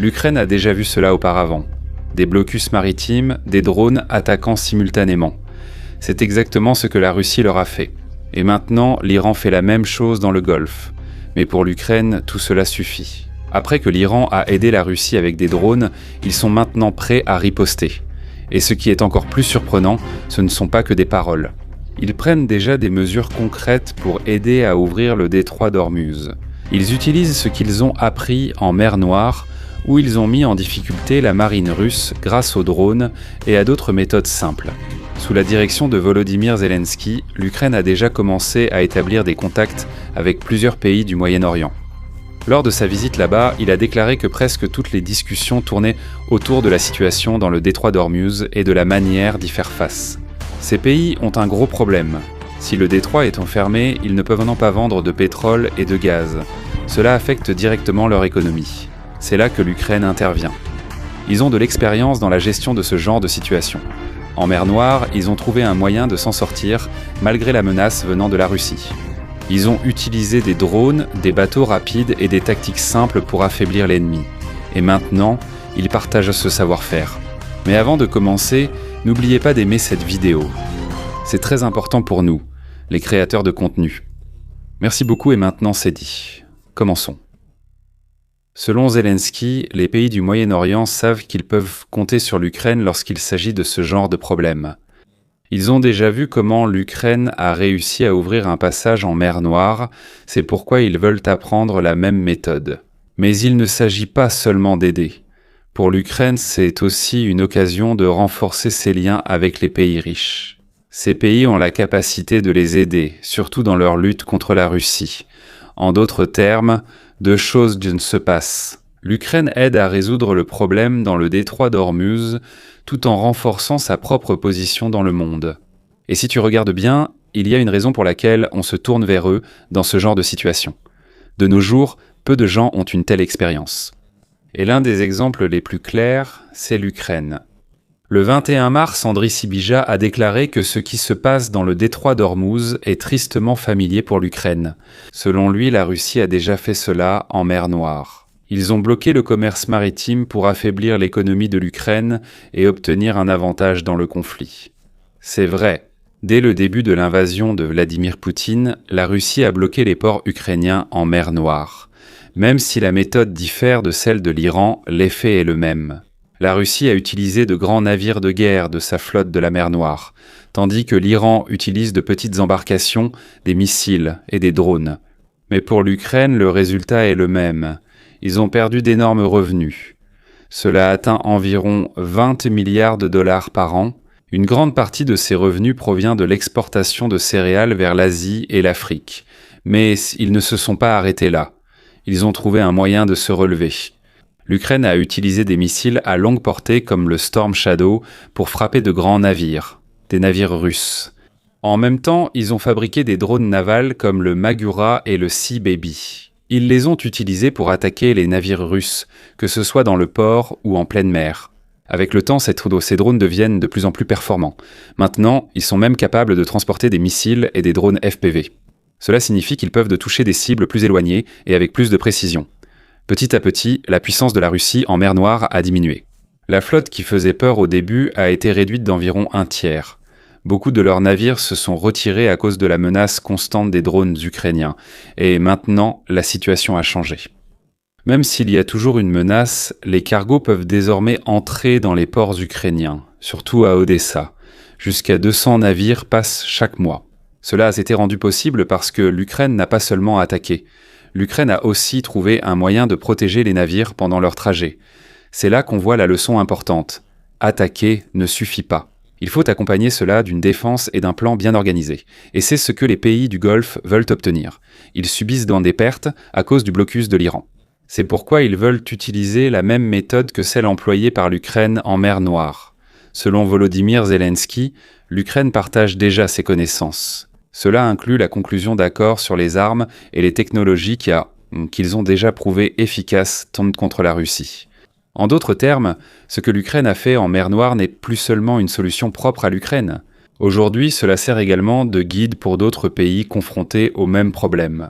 L'Ukraine a déjà vu cela auparavant. Des blocus maritimes, des drones attaquant simultanément. C'est exactement ce que la Russie leur a fait. Et maintenant, l'Iran fait la même chose dans le Golfe. Mais pour l'Ukraine, tout cela suffit. Après que l'Iran a aidé la Russie avec des drones, ils sont maintenant prêts à riposter. Et ce qui est encore plus surprenant, ce ne sont pas que des paroles. Ils prennent déjà des mesures concrètes pour aider à ouvrir le détroit d'Ormuz. Ils utilisent ce qu'ils ont appris en mer Noire, où ils ont mis en difficulté la marine russe grâce aux drones et à d'autres méthodes simples. Sous la direction de Volodymyr Zelensky, l'Ukraine a déjà commencé à établir des contacts avec plusieurs pays du Moyen-Orient. Lors de sa visite là-bas, il a déclaré que presque toutes les discussions tournaient autour de la situation dans le détroit d'Ormuz et de la manière d'y faire face. Ces pays ont un gros problème. Si le détroit est enfermé, ils ne peuvent pas vendre de pétrole et de gaz. Cela affecte directement leur économie. C'est là que l'Ukraine intervient. Ils ont de l'expérience dans la gestion de ce genre de situation. En mer Noire, ils ont trouvé un moyen de s'en sortir, malgré la menace venant de la Russie. Ils ont utilisé des drones, des bateaux rapides et des tactiques simples pour affaiblir l'ennemi. Et maintenant, ils partagent ce savoir-faire. Mais avant de commencer, n'oubliez pas d'aimer cette vidéo. C'est très important pour nous, les créateurs de contenu. Merci beaucoup et maintenant c'est dit. Commençons. Selon Zelensky, les pays du Moyen-Orient savent qu'ils peuvent compter sur l'Ukraine lorsqu'il s'agit de ce genre de problème. Ils ont déjà vu comment l'Ukraine a réussi à ouvrir un passage en mer Noire, c'est pourquoi ils veulent apprendre la même méthode. Mais il ne s'agit pas seulement d'aider. Pour l'Ukraine, c'est aussi une occasion de renforcer ses liens avec les pays riches. Ces pays ont la capacité de les aider, surtout dans leur lutte contre la Russie. En d'autres termes, deux choses se passent. L'Ukraine aide à résoudre le problème dans le détroit d'Ormuz, tout en renforçant sa propre position dans le monde. Et si tu regardes bien, il y a une raison pour laquelle on se tourne vers eux dans ce genre de situation. De nos jours, peu de gens ont une telle expérience. Et l'un des exemples les plus clairs, c'est l'Ukraine. Le 21 mars, Andriy Sybiza a déclaré que ce qui se passe dans le détroit d'Ormuz est tristement familier pour l'Ukraine. Selon lui, la Russie a déjà fait cela en mer Noire. Ils ont bloqué le commerce maritime pour affaiblir l'économie de l'Ukraine et obtenir un avantage dans le conflit. C'est vrai. Dès le début de l'invasion de Vladimir Poutine, la Russie a bloqué les ports ukrainiens en mer Noire. Même si la méthode diffère de celle de l'Iran, l'effet est le même. La Russie a utilisé de grands navires de guerre de sa flotte de la mer Noire, tandis que l'Iran utilise de petites embarcations, des missiles et des drones. Mais pour l'Ukraine, le résultat est le même. Ils ont perdu d'énormes revenus. Cela atteint environ 20 milliards de dollars par an. Une grande partie de ces revenus provient de l'exportation de céréales vers l'Asie et l'Afrique. Mais ils ne se sont pas arrêtés là. Ils ont trouvé un moyen de se relever. L'Ukraine a utilisé des missiles à longue portée comme le Storm Shadow pour frapper de grands navires, des navires russes. En même temps, ils ont fabriqué des drones navals comme le Magura et le Sea Baby. Ils les ont utilisés pour attaquer les navires russes, que ce soit dans le port ou en pleine mer. Avec le temps, ces drones deviennent de plus en plus performants. Maintenant, ils sont même capables de transporter des missiles et des drones FPV. Cela signifie qu'ils peuvent toucher des cibles plus éloignées et avec plus de précision. Petit à petit, la puissance de la Russie en mer Noire a diminué. La flotte qui faisait peur au début a été réduite d'environ un tiers. Beaucoup de leurs navires se sont retirés à cause de la menace constante des drones ukrainiens. Et maintenant, la situation a changé. Même s'il y a toujours une menace, les cargos peuvent désormais entrer dans les ports ukrainiens, surtout à Odessa. Jusqu'à 200 navires passent chaque mois. Cela a été rendu possible parce que l'Ukraine n'a pas seulement attaqué. L'Ukraine a aussi trouvé un moyen de protéger les navires pendant leur trajet. C'est là qu'on voit la leçon importante. Attaquer ne suffit pas. Il faut accompagner cela d'une défense et d'un plan bien organisé. Et c'est ce que les pays du Golfe veulent obtenir. Ils subissent dans des pertes à cause du blocus de l'Iran. C'est pourquoi ils veulent utiliser la même méthode que celle employée par l'Ukraine en mer Noire. Selon Volodymyr Zelensky, l'Ukraine partage déjà ses connaissances. Cela inclut la conclusion d'accords sur les armes et les technologies qu'ils ont déjà prouvées efficaces contre la Russie. En d'autres termes, ce que l'Ukraine a fait en mer Noire n'est plus seulement une solution propre à l'Ukraine. Aujourd'hui, cela sert également de guide pour d'autres pays confrontés au même problème.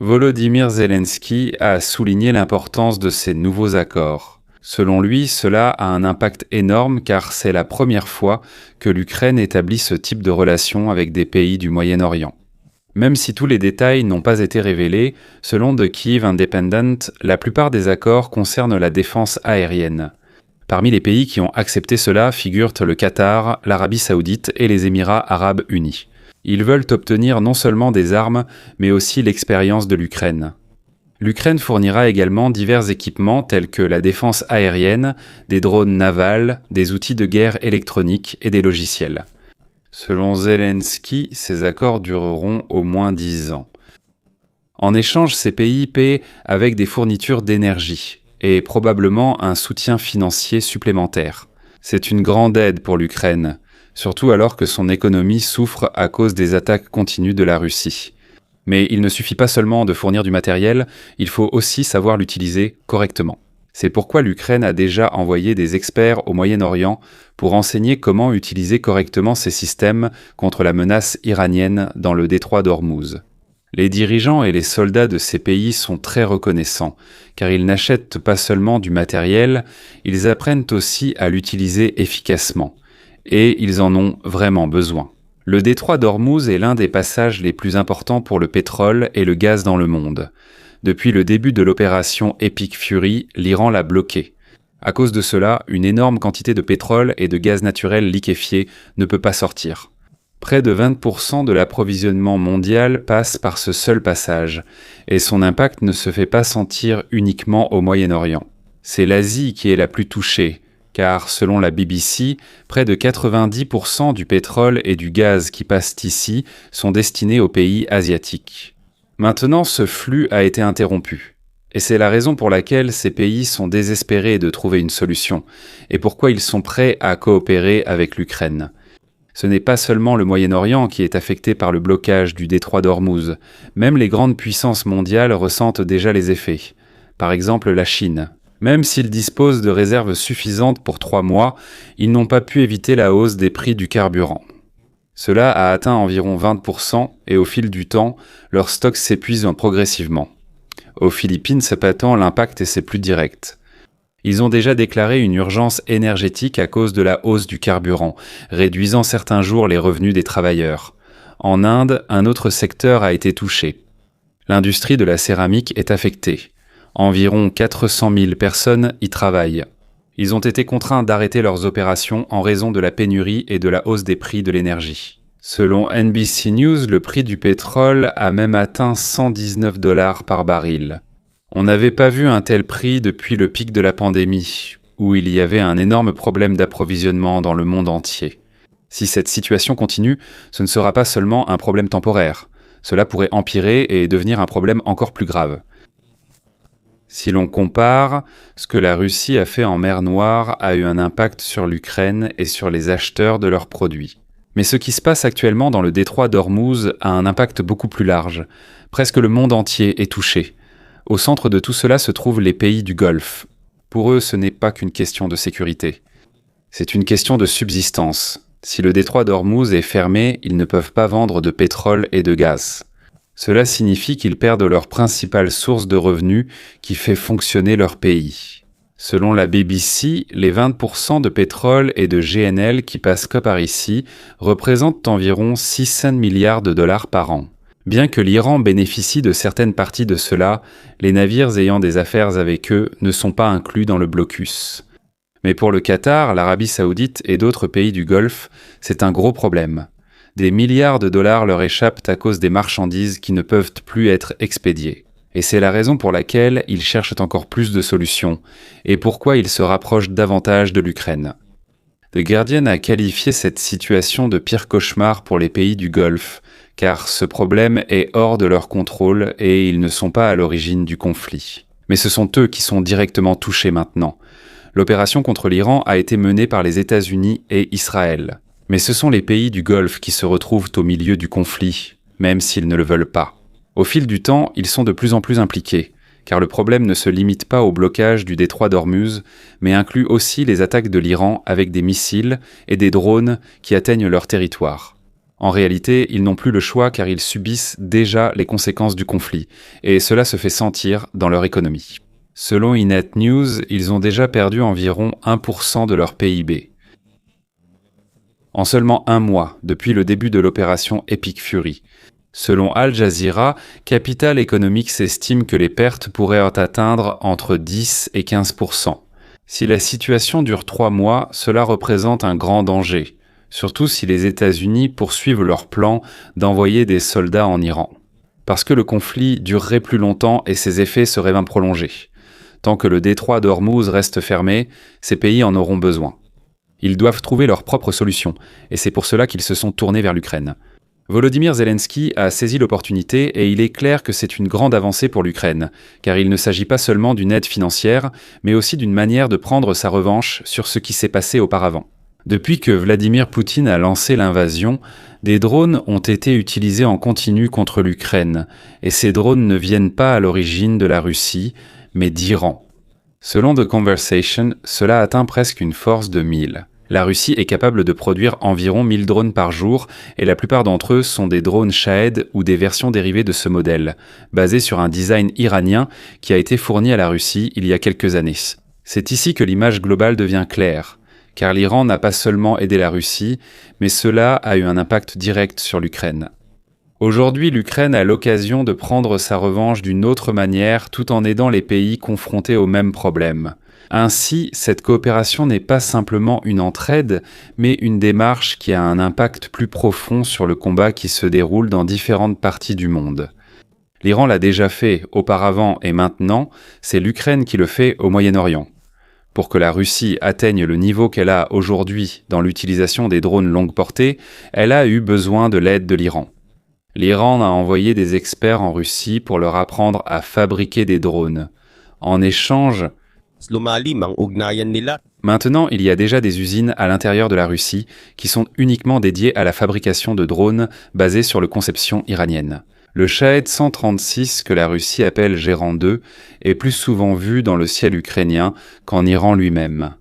Volodymyr Zelensky a souligné l'importance de ces nouveaux accords. Selon lui, cela a un impact énorme car c'est la première fois que l'Ukraine établit ce type de relation avec des pays du Moyen-Orient. Même si tous les détails n'ont pas été révélés, selon The Kyiv Independent, la plupart des accords concernent la défense aérienne. Parmi les pays qui ont accepté cela figurent le Qatar, l'Arabie Saoudite et les Émirats Arabes Unis. Ils veulent obtenir non seulement des armes, mais aussi l'expérience de l'Ukraine. L'Ukraine fournira également divers équipements tels que la défense aérienne, des drones navals, des outils de guerre électroniques et des logiciels. Selon Zelensky, ces accords dureront au moins 10 ans. En échange, ces pays paient avec des fournitures d'énergie et probablement un soutien financier supplémentaire. C'est une grande aide pour l'Ukraine, surtout alors que son économie souffre à cause des attaques continues de la Russie. Mais il ne suffit pas seulement de fournir du matériel, il faut aussi savoir l'utiliser correctement. C'est pourquoi l'Ukraine a déjà envoyé des experts au Moyen-Orient pour enseigner comment utiliser correctement ces systèmes contre la menace iranienne dans le détroit d'Ormuz. Les dirigeants et les soldats de ces pays sont très reconnaissants, car ils n'achètent pas seulement du matériel, ils apprennent aussi à l'utiliser efficacement. Et ils en ont vraiment besoin. Le détroit d'Ormuz est l'un des passages les plus importants pour le pétrole et le gaz dans le monde. Depuis le début de l'opération Epic Fury, l'Iran l'a bloqué. À cause de cela, une énorme quantité de pétrole et de gaz naturel liquéfié ne peut pas sortir. Près de 20% de l'approvisionnement mondial passe par ce seul passage, et son impact ne se fait pas sentir uniquement au Moyen-Orient. C'est l'Asie qui est la plus touchée, car selon la BBC, près de 90% du pétrole et du gaz qui passent ici sont destinés aux pays asiatiques. Maintenant, ce flux a été interrompu. Et c'est la raison pour laquelle ces pays sont désespérés de trouver une solution, et pourquoi ils sont prêts à coopérer avec l'Ukraine. Ce n'est pas seulement le Moyen-Orient qui est affecté par le blocage du détroit d'Ormuz, même les grandes puissances mondiales ressentent déjà les effets. Par exemple la Chine. Même s'ils disposent de réserves suffisantes pour 3 mois, ils n'ont pas pu éviter la hausse des prix du carburant. Cela a atteint environ 20% et au fil du temps, leurs stocks s'épuisent progressivement. Aux Philippines, cependant, l'impact est plus direct. Ils ont déjà déclaré une urgence énergétique à cause de la hausse du carburant, réduisant certains jours les revenus des travailleurs. En Inde, un autre secteur a été touché. L'industrie de la céramique est affectée. Environ 400 000 personnes y travaillent. Ils ont été contraints d'arrêter leurs opérations en raison de la pénurie et de la hausse des prix de l'énergie. Selon NBC News, le prix du pétrole a même atteint $119 par baril. On n'avait pas vu un tel prix depuis le pic de la pandémie, où il y avait un énorme problème d'approvisionnement dans le monde entier. Si cette situation continue, ce ne sera pas seulement un problème temporaire. Cela pourrait empirer et devenir un problème encore plus grave. Si l'on compare, ce que la Russie a fait en mer Noire a eu un impact sur l'Ukraine et sur les acheteurs de leurs produits. Mais ce qui se passe actuellement dans le détroit d'Ormuz a un impact beaucoup plus large. Presque le monde entier est touché. Au centre de tout cela se trouvent les pays du Golfe. Pour eux, ce n'est pas qu'une question de sécurité. C'est une question de subsistance. Si le détroit d'Ormuz est fermé, ils ne peuvent pas vendre de pétrole et de gaz. Cela signifie qu'ils perdent leur principale source de revenus qui fait fonctionner leur pays. Selon la BBC, les 20% de pétrole et de GNL qui passent que par ici représentent environ 600 milliards de dollars par an. Bien que l'Iran bénéficie de certaines parties de cela, les navires ayant des affaires avec eux ne sont pas inclus dans le blocus. Mais pour le Qatar, l'Arabie Saoudite et d'autres pays du Golfe, c'est un gros problème. Des milliards de dollars leur échappent à cause des marchandises qui ne peuvent plus être expédiées. Et c'est la raison pour laquelle ils cherchent encore plus de solutions, et pourquoi ils se rapprochent davantage de l'Ukraine. The Guardian a qualifié cette situation de pire cauchemar pour les pays du Golfe, car ce problème est hors de leur contrôle et ils ne sont pas à l'origine du conflit. Mais ce sont eux qui sont directement touchés maintenant. L'opération contre l'Iran a été menée par les États-Unis et Israël. Mais ce sont les pays du Golfe qui se retrouvent au milieu du conflit, même s'ils ne le veulent pas. Au fil du temps, ils sont de plus en plus impliqués, car le problème ne se limite pas au blocage du détroit d'Ormuz, mais inclut aussi les attaques de l'Iran avec des missiles et des drones qui atteignent leur territoire. En réalité, ils n'ont plus le choix car ils subissent déjà les conséquences du conflit, et cela se fait sentir dans leur économie. Selon Inet News, ils ont déjà perdu environ 1% de leur PIB. En seulement un mois, depuis le début de l'opération Epic Fury. Selon Al Jazeera, Capital Economics estime que les pertes pourraient atteindre entre 10 et 15%. Si la situation dure 3 mois, cela représente un grand danger, surtout si les États-Unis poursuivent leur plan d'envoyer des soldats en Iran. Parce que le conflit durerait plus longtemps et ses effets seraient même prolongés. Tant que le détroit d'Ormuz reste fermé, ces pays en auront besoin. Ils doivent trouver leur propre solution, et c'est pour cela qu'ils se sont tournés vers l'Ukraine. Volodymyr Zelensky a saisi l'opportunité et il est clair que c'est une grande avancée pour l'Ukraine, car il ne s'agit pas seulement d'une aide financière, mais aussi d'une manière de prendre sa revanche sur ce qui s'est passé auparavant. Depuis que Vladimir Poutine a lancé l'invasion, des drones ont été utilisés en continu contre l'Ukraine, et ces drones ne viennent pas à l'origine de la Russie, mais d'Iran. Selon The Conversation, cela atteint presque une force de 1000. La Russie est capable de produire environ 1000 drones par jour, et la plupart d'entre eux sont des drones Shahed ou des versions dérivées de ce modèle, basés sur un design iranien qui a été fourni à la Russie il y a quelques années. C'est ici que l'image globale devient claire, car l'Iran n'a pas seulement aidé la Russie, mais cela a eu un impact direct sur l'Ukraine. Aujourd'hui, l'Ukraine a l'occasion de prendre sa revanche d'une autre manière tout en aidant les pays confrontés aux mêmes problèmes. Ainsi, cette coopération n'est pas simplement une entraide, mais une démarche qui a un impact plus profond sur le combat qui se déroule dans différentes parties du monde. L'Iran l'a déjà fait auparavant et maintenant, c'est l'Ukraine qui le fait au Moyen-Orient. Pour que la Russie atteigne le niveau qu'elle a aujourd'hui dans l'utilisation des drones longue portée, elle a eu besoin de l'aide de l'Iran. L'Iran a envoyé des experts en Russie pour leur apprendre à fabriquer des drones. En échange, maintenant, il y a déjà des usines à l'intérieur de la Russie qui sont uniquement dédiées à la fabrication de drones basées sur la conception iranienne. Le Shahed 136, que la Russie appelle Gérant 2, est plus souvent vu dans le ciel ukrainien qu'en Iran lui-même.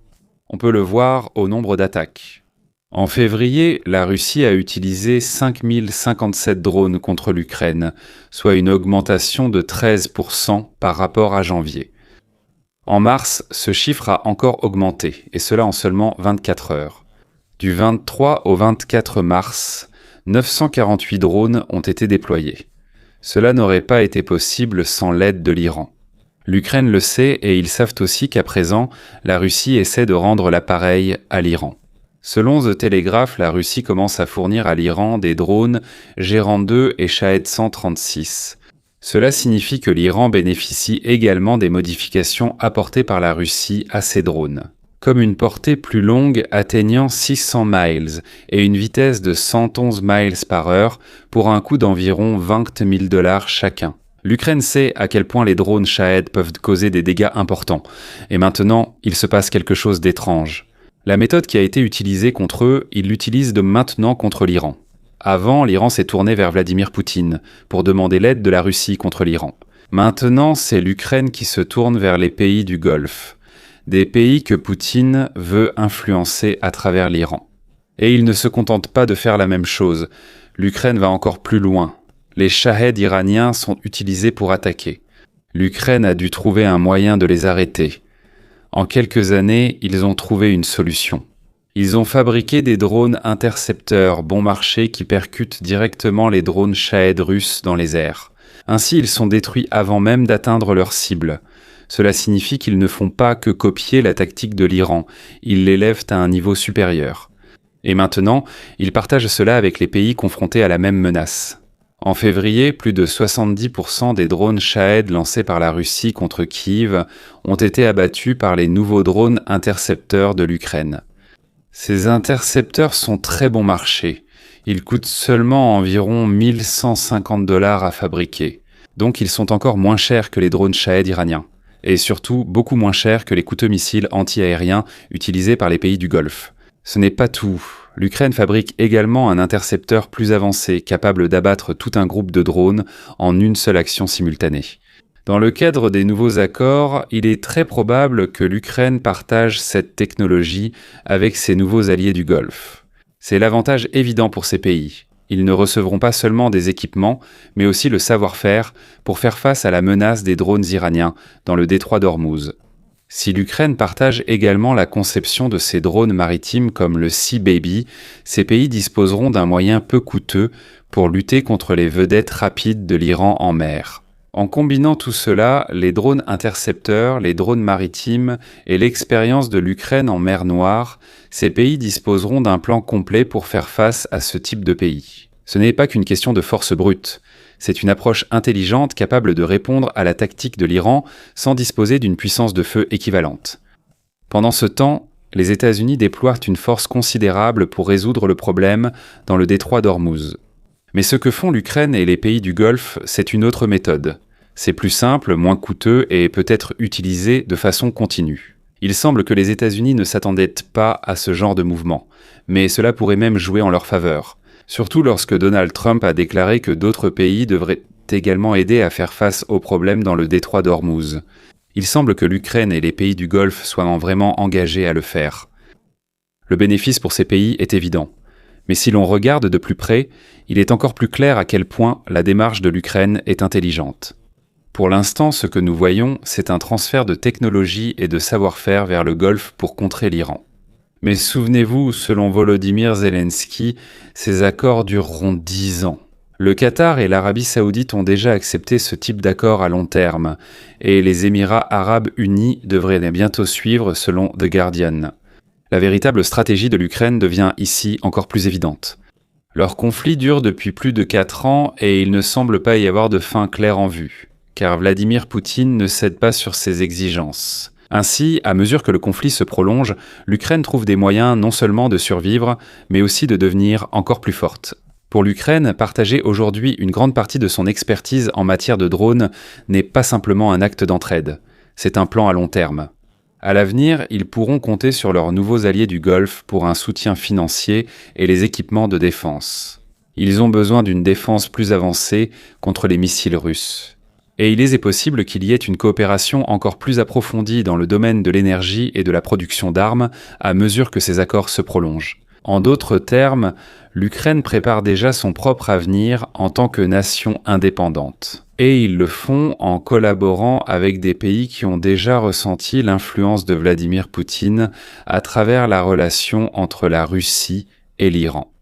On peut le voir au nombre d'attaques. En février, la Russie a utilisé 5057 drones contre l'Ukraine, soit une augmentation de 13% par rapport à janvier. En mars, ce chiffre a encore augmenté, et cela en seulement 24 heures. Du 23 au 24 mars, 948 drones ont été déployés. Cela n'aurait pas été possible sans l'aide de l'Iran. L'Ukraine le sait et ils savent aussi qu'à présent, la Russie essaie de rendre l'appareil à l'Iran. Selon The Telegraph, la Russie commence à fournir à l'Iran des drones Gérant 2 et Shahed 136. Cela signifie que l'Iran bénéficie également des modifications apportées par la Russie à ces drones, comme une portée plus longue atteignant 600 miles et une vitesse de 111 miles par heure pour un coût d'environ $20 000 chacun. L'Ukraine sait à quel point les drones Shahed peuvent causer des dégâts importants, et maintenant, il se passe quelque chose d'étrange. La méthode qui a été utilisée contre eux, ils l'utilisent de maintenant contre l'Iran. Avant, l'Iran s'est tourné vers Vladimir Poutine pour demander l'aide de la Russie contre l'Iran. Maintenant, c'est l'Ukraine qui se tourne vers les pays du Golfe, des pays que Poutine veut influencer à travers l'Iran. Et il ne se contente pas de faire la même chose. L'Ukraine va encore plus loin. Les Shahed iraniens sont utilisés pour attaquer. L'Ukraine a dû trouver un moyen de les arrêter. En quelques années, ils ont trouvé une solution. Ils ont fabriqué des drones intercepteurs bon marché qui percutent directement les drones Shahed russes dans les airs. Ainsi, ils sont détruits avant même d'atteindre leur cible. Cela signifie qu'ils ne font pas que copier la tactique de l'Iran, ils l'élèvent à un niveau supérieur. Et maintenant, ils partagent cela avec les pays confrontés à la même menace. En février, plus de 70% des drones Shahed lancés par la Russie contre Kiev ont été abattus par les nouveaux drones intercepteurs de l'Ukraine. Ces intercepteurs sont très bon marché. Ils coûtent seulement environ $1150 à fabriquer. Donc ils sont encore moins chers que les drones Shahed iraniens. Et surtout beaucoup moins chers que les coûteux missiles anti-aériens utilisés par les pays du Golfe. Ce n'est pas tout. L'Ukraine fabrique également un intercepteur plus avancé, capable d'abattre tout un groupe de drones en une seule action simultanée. Dans le cadre des nouveaux accords, il est très probable que l'Ukraine partage cette technologie avec ses nouveaux alliés du Golfe. C'est l'avantage évident pour ces pays. Ils ne recevront pas seulement des équipements, mais aussi le savoir-faire pour faire face à la menace des drones iraniens dans le détroit d'Ormuz. Si l'Ukraine partage également la conception de ces drones maritimes comme le Sea Baby, ces pays disposeront d'un moyen peu coûteux pour lutter contre les vedettes rapides de l'Iran en mer. En combinant tout cela, les drones intercepteurs, les drones maritimes et l'expérience de l'Ukraine en mer Noire, ces pays disposeront d'un plan complet pour faire face à ce type de pays. Ce n'est pas qu'une question de force brute. C'est une approche intelligente capable de répondre à la tactique de l'Iran sans disposer d'une puissance de feu équivalente. Pendant ce temps, les États-Unis déploient une force considérable pour résoudre le problème dans le détroit d'Ormuz. Mais ce que font l'Ukraine et les pays du Golfe, c'est une autre méthode. C'est plus simple, moins coûteux et peut être utilisé de façon continue. Il semble que les États-Unis ne s'attendaient pas à ce genre de mouvement, mais cela pourrait même jouer en leur faveur. Surtout lorsque Donald Trump a déclaré que d'autres pays devraient également aider à faire face aux problèmes dans le détroit d'Ormuz. Il semble que l'Ukraine et les pays du Golfe soient vraiment engagés à le faire. Le bénéfice pour ces pays est évident. Mais si l'on regarde de plus près, il est encore plus clair à quel point la démarche de l'Ukraine est intelligente. Pour l'instant, ce que nous voyons, c'est un transfert de technologie et de savoir-faire vers le Golfe pour contrer l'Iran. Mais souvenez-vous, selon Volodymyr Zelensky, ces accords dureront 10 ans. Le Qatar et l'Arabie Saoudite ont déjà accepté ce type d'accord à long terme, et les Émirats arabes unis devraient bientôt suivre selon The Guardian. La véritable stratégie de l'Ukraine devient ici encore plus évidente. Leur conflit dure depuis plus de 4 ans et il ne semble pas y avoir de fin claire en vue, car Vladimir Poutine ne cède pas sur ses exigences. Ainsi, à mesure que le conflit se prolonge, l'Ukraine trouve des moyens non seulement de survivre, mais aussi de devenir encore plus forte. Pour l'Ukraine, partager aujourd'hui une grande partie de son expertise en matière de drones n'est pas simplement un acte d'entraide, c'est un plan à long terme. À l'avenir, ils pourront compter sur leurs nouveaux alliés du Golfe pour un soutien financier et les équipements de défense. Ils ont besoin d'une défense plus avancée contre les missiles russes. Et il est possible qu'il y ait une coopération encore plus approfondie dans le domaine de l'énergie et de la production d'armes à mesure que ces accords se prolongent. En d'autres termes, l'Ukraine prépare déjà son propre avenir en tant que nation indépendante. Et ils le font en collaborant avec des pays qui ont déjà ressenti l'influence de Vladimir Poutine à travers la relation entre la Russie et l'Iran.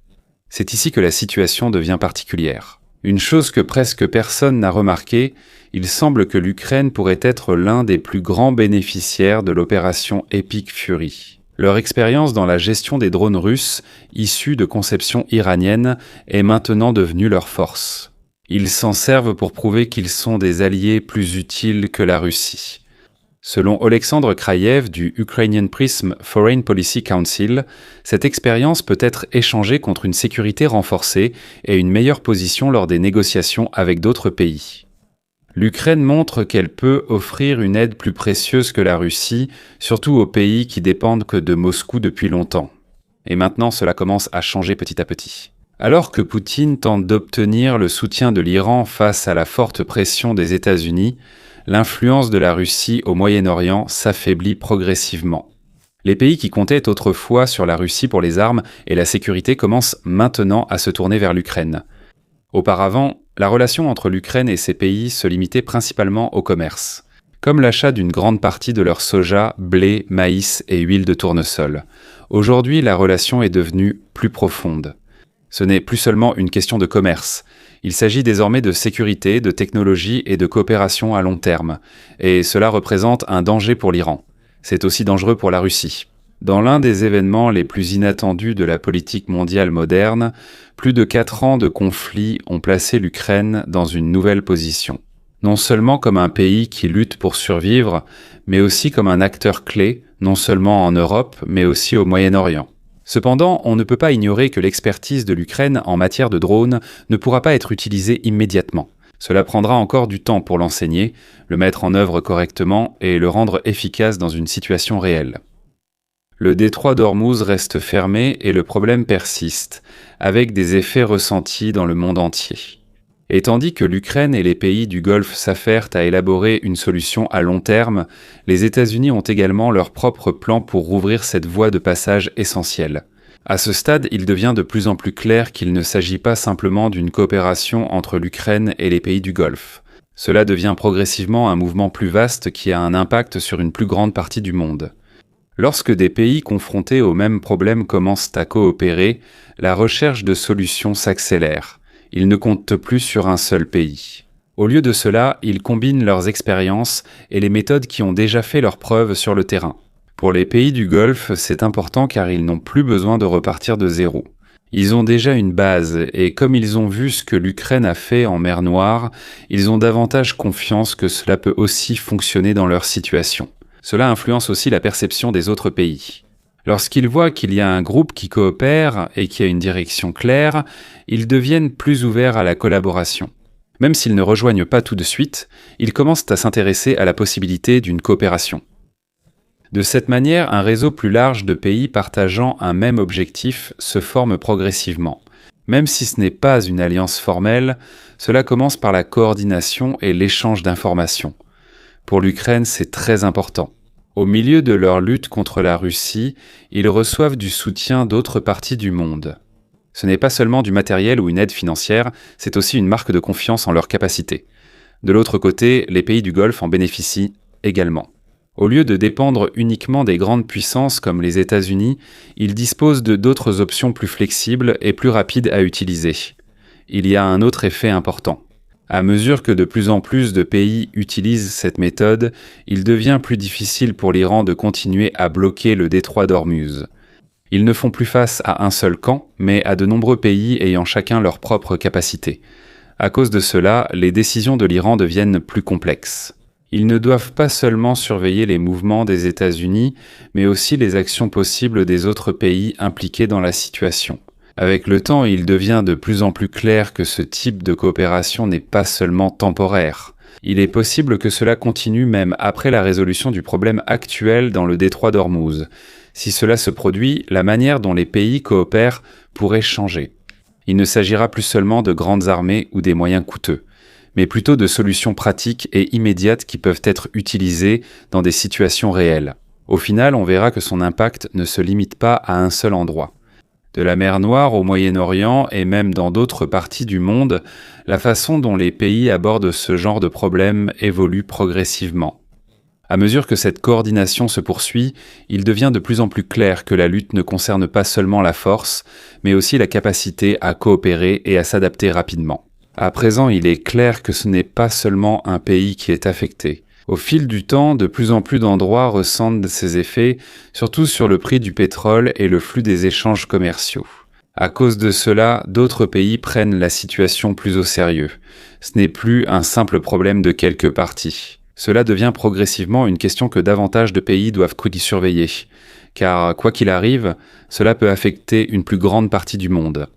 C'est ici que la situation devient particulière. Une chose que presque personne n'a remarqué, il semble que l'Ukraine pourrait être l'un des plus grands bénéficiaires de l'opération Epic Fury. Leur expérience dans la gestion des drones russes, issus de conception iranienne, est maintenant devenue leur force. Ils s'en servent pour prouver qu'ils sont des alliés plus utiles que la Russie. Selon Oleksandr Kraïev du Ukrainian Prism Foreign Policy Council, cette expérience peut être échangée contre une sécurité renforcée et une meilleure position lors des négociations avec d'autres pays. L'Ukraine montre qu'elle peut offrir une aide plus précieuse que la Russie, surtout aux pays qui dépendent que de Moscou depuis longtemps. Et maintenant, cela commence à changer petit à petit. Alors que Poutine tente d'obtenir le soutien de l'Iran face à la forte pression des États-Unis, l'influence de la Russie au Moyen-Orient s'affaiblit progressivement. Les pays qui comptaient autrefois sur la Russie pour les armes et la sécurité commencent maintenant à se tourner vers l'Ukraine. Auparavant, la relation entre l'Ukraine et ces pays se limitait principalement au commerce, comme l'achat d'une grande partie de leur soja, blé, maïs et huile de tournesol. Aujourd'hui, la relation est devenue plus profonde. Ce n'est plus seulement une question de commerce. Il s'agit désormais de sécurité, de technologie et de coopération à long terme. Et cela représente un danger pour l'Iran. C'est aussi dangereux pour la Russie. Dans l'un des événements les plus inattendus de la politique mondiale moderne, plus de 4 ans de conflit ont placé l'Ukraine dans une nouvelle position. Non seulement comme un pays qui lutte pour survivre, mais aussi comme un acteur clé, non seulement en Europe, mais aussi au Moyen-Orient. Cependant, on ne peut pas ignorer que l'expertise de l'Ukraine en matière de drones ne pourra pas être utilisée immédiatement. Cela prendra encore du temps pour l'enseigner, le mettre en œuvre correctement et le rendre efficace dans une situation réelle. Le détroit d'Ormuz reste fermé et le problème persiste, avec des effets ressentis dans le monde entier. Et tandis que l'Ukraine et les pays du Golfe s'affairent à élaborer une solution à long terme, les États-Unis ont également leur propre plan pour rouvrir cette voie de passage essentielle. À ce stade, il devient de plus en plus clair qu'il ne s'agit pas simplement d'une coopération entre l'Ukraine et les pays du Golfe. Cela devient progressivement un mouvement plus vaste qui a un impact sur une plus grande partie du monde. Lorsque des pays confrontés aux mêmes problèmes commencent à coopérer, la recherche de solutions s'accélère. Ils ne comptent plus sur un seul pays. Au lieu de cela, ils combinent leurs expériences et les méthodes qui ont déjà fait leurs preuves sur le terrain. Pour les pays du Golfe, c'est important car ils n'ont plus besoin de repartir de zéro. Ils ont déjà une base et comme ils ont vu ce que l'Ukraine a fait en mer Noire, ils ont davantage confiance que cela peut aussi fonctionner dans leur situation. Cela influence aussi la perception des autres pays. Lorsqu'ils voient qu'il y a un groupe qui coopère et qui a une direction claire, ils deviennent plus ouverts à la collaboration. Même s'ils ne rejoignent pas tout de suite, ils commencent à s'intéresser à la possibilité d'une coopération. De cette manière, un réseau plus large de pays partageant un même objectif se forme progressivement. Même si ce n'est pas une alliance formelle, cela commence par la coordination et l'échange d'informations. Pour l'Ukraine, c'est très important. Au milieu de leur lutte contre la Russie, ils reçoivent du soutien d'autres parties du monde. Ce n'est pas seulement du matériel ou une aide financière, c'est aussi une marque de confiance en leurs capacités. De l'autre côté, les pays du Golfe en bénéficient également. Au lieu de dépendre uniquement des grandes puissances comme les États-Unis, ils disposent d'autres options plus flexibles et plus rapides à utiliser. Il y a un autre effet important. À mesure que de plus en plus de pays utilisent cette méthode, il devient plus difficile pour l'Iran de continuer à bloquer le détroit d'Ormuz. Ils ne font plus face à un seul camp, mais à de nombreux pays ayant chacun leur propre capacité. À cause de cela, les décisions de l'Iran deviennent plus complexes. Ils ne doivent pas seulement surveiller les mouvements des États-Unis, mais aussi les actions possibles des autres pays impliqués dans la situation. Avec le temps, il devient de plus en plus clair que ce type de coopération n'est pas seulement temporaire. Il est possible que cela continue même après la résolution du problème actuel dans le détroit d'Ormuz. Si cela se produit, la manière dont les pays coopèrent pourrait changer. Il ne s'agira plus seulement de grandes armées ou des moyens coûteux, mais plutôt de solutions pratiques et immédiates qui peuvent être utilisées dans des situations réelles. Au final, on verra que son impact ne se limite pas à un seul endroit. De la mer Noire au Moyen-Orient et même dans d'autres parties du monde, la façon dont les pays abordent ce genre de problème évolue progressivement. À mesure que cette coordination se poursuit, il devient de plus en plus clair que la lutte ne concerne pas seulement la force, mais aussi la capacité à coopérer et à s'adapter rapidement. À présent, il est clair que ce n'est pas seulement un pays qui est affecté. Au fil du temps, de plus en plus d'endroits ressentent ces effets, surtout sur le prix du pétrole et le flux des échanges commerciaux. À cause de cela, d'autres pays prennent la situation plus au sérieux. Ce n'est plus un simple problème de quelques parties. Cela devient progressivement une question que davantage de pays doivent surveiller, car quoi qu'il arrive, cela peut affecter une plus grande partie du monde.